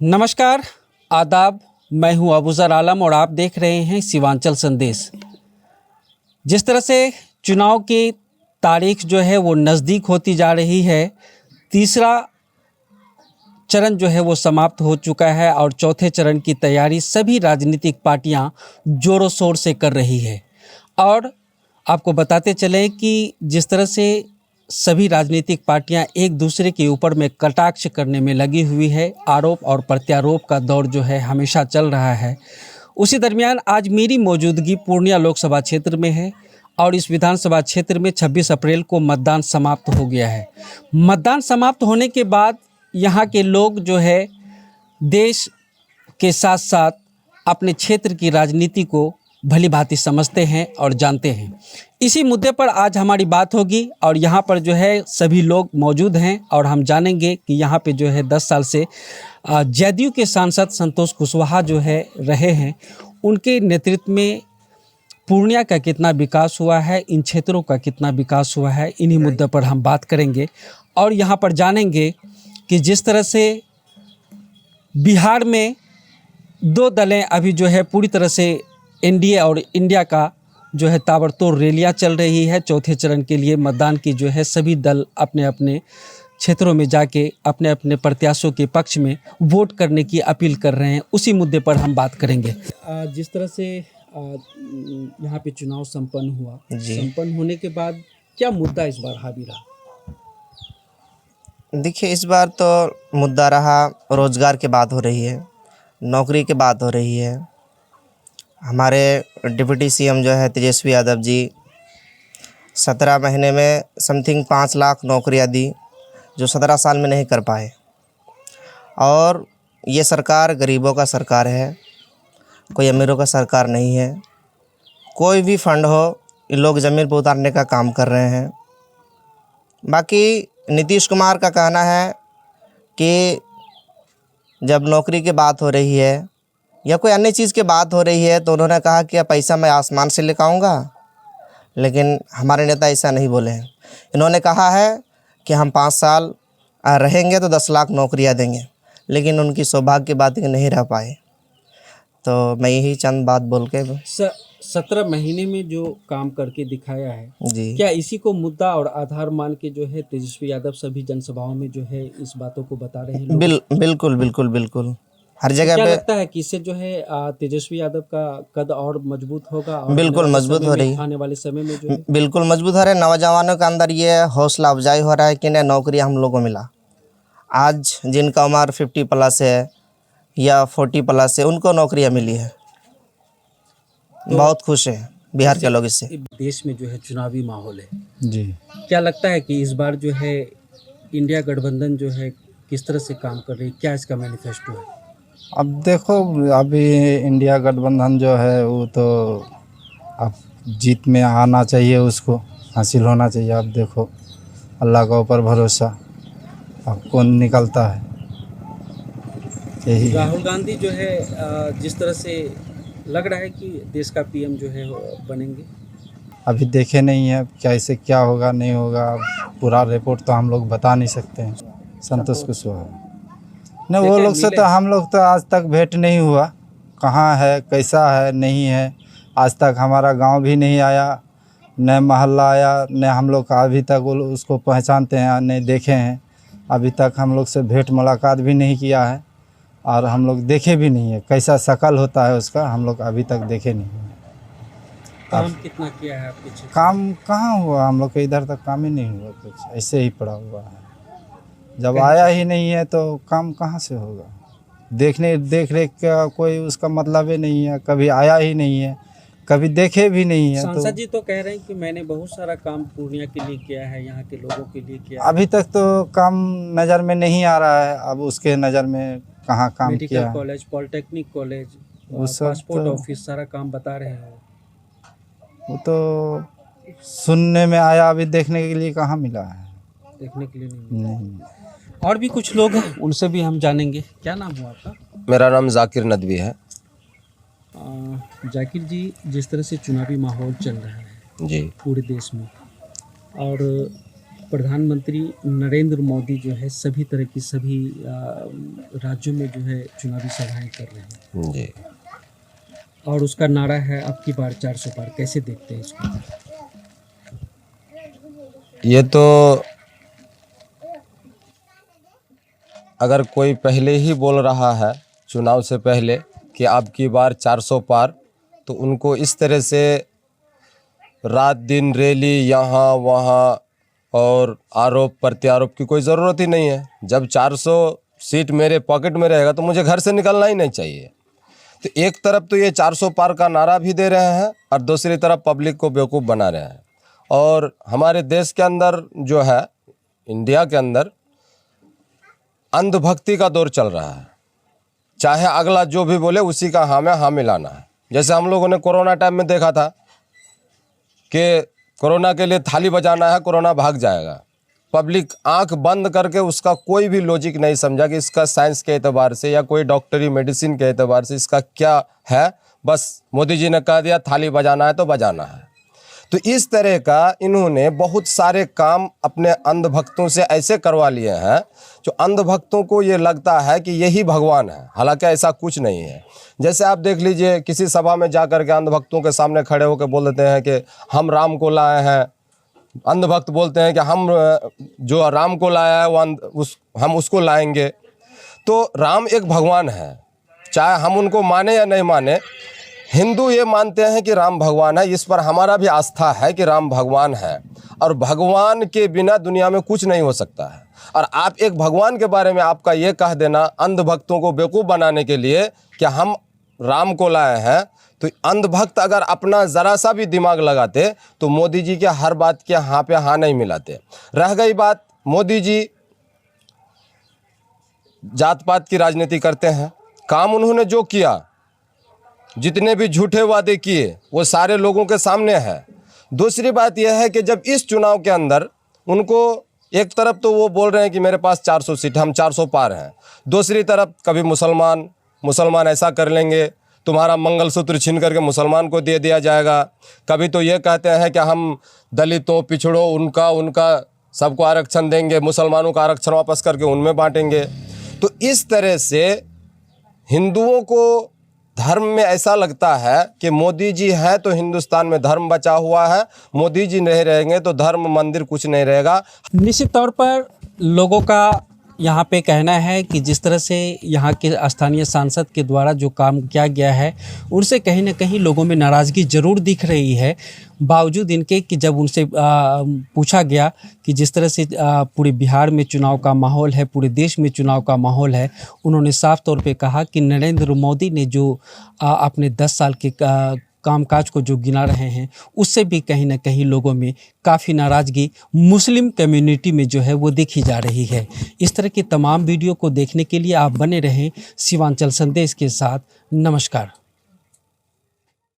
नमस्कार, आदाब। मैं हूं अबूज़र आलम और आप देख रहे हैं सीमांचल संदेश। जिस तरह से चुनाव की तारीख जो है वो नज़दीक होती जा रही है, तीसरा चरण जो है वो समाप्त हो चुका है और चौथे चरण की तैयारी सभी राजनीतिक पार्टियां ज़ोरों शोर से कर रही है। और आपको बताते चलें कि जिस तरह से सभी राजनीतिक पार्टियां एक दूसरे के ऊपर में कटाक्ष करने में लगी हुई है, आरोप और प्रत्यारोप का दौर जो है हमेशा चल रहा है। उसी दरमियान आज मेरी मौजूदगी पूर्णिया लोकसभा क्षेत्र में है और इस विधानसभा क्षेत्र में 26 अप्रैल को मतदान समाप्त हो गया है। मतदान समाप्त होने के बाद यहाँ के लोग जो है देश के साथ साथ अपने क्षेत्र की राजनीति को भली भांति समझते हैं और जानते हैं। इसी मुद्दे पर आज हमारी बात होगी और यहाँ पर जो है सभी लोग मौजूद हैं और हम जानेंगे कि यहाँ पे जो है 10 साल से जदयू के सांसद संतोष कुशवाहा जो है रहे हैं, उनके नेतृत्व में पूर्णिया का कितना विकास हुआ है, इन क्षेत्रों का कितना विकास हुआ है, इन्हीं मुद्दे पर हम बात करेंगे। और यहाँ पर जानेंगे कि जिस तरह से बिहार में दो दलें अभी जो है पूरी तरह से एनडीए और इंडिया का जो है ताबड़तोड़ रैलियां चल रही है। चौथे चरण के लिए मतदान की जो है सभी दल अपने अपने क्षेत्रों में जाके अपने अपने प्रत्याशियों के पक्ष में वोट करने की अपील कर रहे हैं। उसी मुद्दे पर हम बात करेंगे। जिस तरह से यहाँ पे चुनाव संपन्न हुआ, संपन्न होने के बाद क्या मुद्दा इस बार हावी रहा? देखिए, इस बार तो मुद्दा रहा रोजगार की बात हो रही है, नौकरी की बात हो रही है। हमारे डिप्टी सीएम जो है तेजस्वी यादव जी 17 महीने में समथिंग 5 लाख नौकरियां दी, जो 17 साल में नहीं कर पाए। और ये सरकार गरीबों का सरकार है, कोई अमीरों का सरकार नहीं है। कोई भी फंड हो, ये लोग ज़मीन पर उतारने का काम कर रहे हैं। बाकी नीतीश कुमार का कहना है कि जब नौकरी की बात हो रही है या कोई अन्य चीज़ की बात हो रही है तो उन्होंने कहा कि पैसा मैं आसमान से लेकर आऊँगा, लेकिन हमारे नेता ऐसा नहीं बोले हैं। इन्होंने कहा है कि हम 5 साल रहेंगे तो 10 लाख नौकरियां देंगे, लेकिन उनकी सौभाग्य की बात कि नहीं रह पाए। तो मैं यही चंद बात बोल के 17 महीने में जो काम करके दिखाया है जी, क्या इसी को मुद्दा और आधार मान के जो है तेजस्वी यादव सभी जनसभाओं में जो है इस बातों को बता रहे हैं? बिल्कुल बिल्कुल बिल्कुल हर जगह क्या पे लगता है कि इससे जो है तेजस्वी यादव का कद और मजबूत होगा और बिल्कुल मजबूत हो रही है, आने वाले समय में जो है बिल्कुल मजबूत हो रहा है। नौजवानों के अंदर ये हौसला अफजाई हो रहा है कि नहीं, नौकरी हम लोगों को मिला। आज जिनका उम्र 50+ है या 40+ है, उनको नौकरियां मिली है। बहुत खुश है बिहार के लोग इससे। देश में जो है चुनावी माहौल है जी। क्या लगता है कि इस बार जो है इंडिया गठबंधन जो है किस तरह से काम कर रही है, क्या इसका मैनिफेस्टो है? अब देखो, अभी इंडिया गठबंधन जो है वो तो अब जीत में आना चाहिए, उसको हासिल होना चाहिए। अब देखो, अल्लाह का ऊपर भरोसा, अब कौन निकलता है, यही है। राहुल गांधी जो है जिस तरह से लग रहा है कि देश का पीएम जो है बनेंगे। अभी देखे नहीं है कैसे क्या होगा नहीं होगा, पूरा रिपोर्ट तो हम लोग बता नहीं सकते हैं। संतोष कुशवाहा नहीं, वो लोग से तो हम लोग तो आज तक भेंट नहीं हुआ, कहाँ है कैसा है नहीं है। आज तक हमारा गांव भी नहीं आया, न मोहल्ला आया, न हम लोग अभी तक उसको पहचानते हैं, न देखे हैं। अभी तक हम लोग से भेंट मुलाकात भी नहीं किया है और हम लोग देखे भी नहीं है कैसा शक्ल होता है उसका, हम लोग अभी तक देखे नहीं है। काम कितना किया है आपके क्षेत्र? काम कहाँ हुआ, हम लोग के इधर तक काम ही नहीं हुआ, कुछ ऐसे ही पड़ा हुआ है। जब आया ही नहीं है तो काम कहाँ से होगा? देख रेख का कोई उसका मतलब ही नहीं है, कभी आया ही नहीं है, कभी देखे भी नहीं है। सांसद जी तो कह रहे हैं कि मैंने बहुत सारा काम पूर्णिया के लिए किया है, यहाँ के लोगों के लिए किया है। अभी तक तो काम नज़र में नहीं आ रहा है, अब उसके नज़र में कहाँ काम मेडिकल किया है। कॉलेज, पॉलिटेक्निक कॉलेज, वो सब पासपोर्ट तो- ऑफिस, सारा काम बता रहे हैं। वो तो सुनने में आया, अभी देखने के लिए कहाँ मिला है, देखने के लिए नहीं। नहीं। और भी कुछ लोग हैं, उनसे भी हम जानेंगे। क्या नाम हुआ आपका? मेरा नाम जाकिर नदवी है। जाकिर जी, जिस तरह से चुनावी माहौल चल रहा है जी, पूरे देश में और प्रधानमंत्री नरेंद्र मोदी जो है सभी तरह की सभी राज्यों में जो है चुनावी सभाएं कर रहे हैं जी। और उसका नारा है अब की बार 400 पार। कैसे देखते हैं इसको? ये तो अगर कोई पहले ही बोल रहा है चुनाव से पहले कि अब की बार 400 पार, तो उनको इस तरह से रात दिन रैली यहाँ वहाँ और आरोप प्रत्यारोप की कोई ज़रूरत ही नहीं है। जब 400 सीट मेरे पॉकेट में रहेगा तो मुझे घर से निकलना ही नहीं चाहिए। तो एक तरफ तो ये 400 पार का नारा भी दे रहे हैं और दूसरी तरफ पब्लिक को बेवकूफ़ बना रहे हैं। और हमारे देश के अंदर जो है, इंडिया के अंदर अंधभक्ति का दौर चल रहा है। चाहे अगला जो भी बोले उसी का हाँ में हाँ मिलाना है। जैसे हम लोगों ने कोरोना टाइम में देखा था कि कोरोना के लिए थाली बजाना है, कोरोना भाग जाएगा। पब्लिक आंख बंद करके उसका कोई भी लॉजिक नहीं समझा कि इसका साइंस के एतबार से या कोई डॉक्टरी मेडिसिन के एतबार से इसका क्या है। बस मोदी जी ने कह दिया थाली बजाना है तो बजाना है। तो इस तरह का इन्होंने बहुत सारे काम अपने अंधभक्तों से ऐसे करवा लिए हैं जो अंधभक्तों को ये लगता है कि यही भगवान है, हालांकि ऐसा कुछ नहीं है। जैसे आप देख लीजिए, किसी सभा में जा कर के अंधभक्तों के सामने खड़े होकर बोल देते हैं कि हम राम को लाए हैं। अंधभक्त बोलते हैं कि हम जो राम को लाया है वो हम उसको लाएंगे। तो राम एक भगवान है, चाहे हम उनको माने या नहीं माने। हिंदू ये मानते हैं कि राम भगवान है, इस पर हमारा भी आस्था है कि राम भगवान है और भगवान के बिना दुनिया में कुछ नहीं हो सकता है। और आप एक भगवान के बारे में आपका ये कह देना अंधभक्तों को बेवकूफ़ बनाने के लिए कि हम राम को लाए हैं, तो अंधभक्त अगर अपना ज़रा सा भी दिमाग लगाते तो मोदी जी के हर बात के हाँ पे हाँ नहीं मिलाते। रह गई बात, मोदी जी जात पात की राजनीति करते हैं। काम उन्होंने जो किया, जितने भी झूठे वादे किए, वो सारे लोगों के सामने है। दूसरी बात यह है कि जब इस चुनाव के अंदर उनको एक तरफ तो वो बोल रहे हैं कि मेरे पास 400 सीट, हम 400 पार हैं। दूसरी तरफ कभी मुसलमान ऐसा कर लेंगे, तुम्हारा मंगलसूत्र छीन करके मुसलमान को दे दिया जाएगा। कभी तो ये कहते हैं कि हम दलितों पिछड़ों उनका सबको आरक्षण देंगे, मुसलमानों का आरक्षण वापस करके उनमें बांटेंगे। तो इस तरह से हिंदुओं को धर्म में ऐसा लगता है कि मोदी जी हैं तो हिंदुस्तान में धर्म बचा हुआ है, मोदी जी नहीं रहेंगे तो धर्म मंदिर कुछ नहीं रहेगा। निश्चित तौर पर लोगों का यहाँ पे कहना है कि जिस तरह से यहाँ के स्थानीय सांसद के द्वारा जो काम किया गया है उनसे कहीं ना कहीं लोगों में नाराज़गी ज़रूर दिख रही है। बावजूद इनके कि जब उनसे पूछा गया कि जिस तरह से पूरे बिहार में चुनाव का माहौल है, पूरे देश में चुनाव का माहौल है, उन्होंने साफ तौर पे कहा कि नरेंद्र मोदी ने जो अपने 10 साल के कामकाज को जो गिना रहे हैं उससे भी कहीं ना कहीं लोगों में काफ़ी नाराज़गी मुस्लिम कम्युनिटी में जो है वो देखी जा रही है। इस तरह के तमाम वीडियो को देखने के लिए आप बने रहें सीवांचल संदेश के साथ। नमस्कार।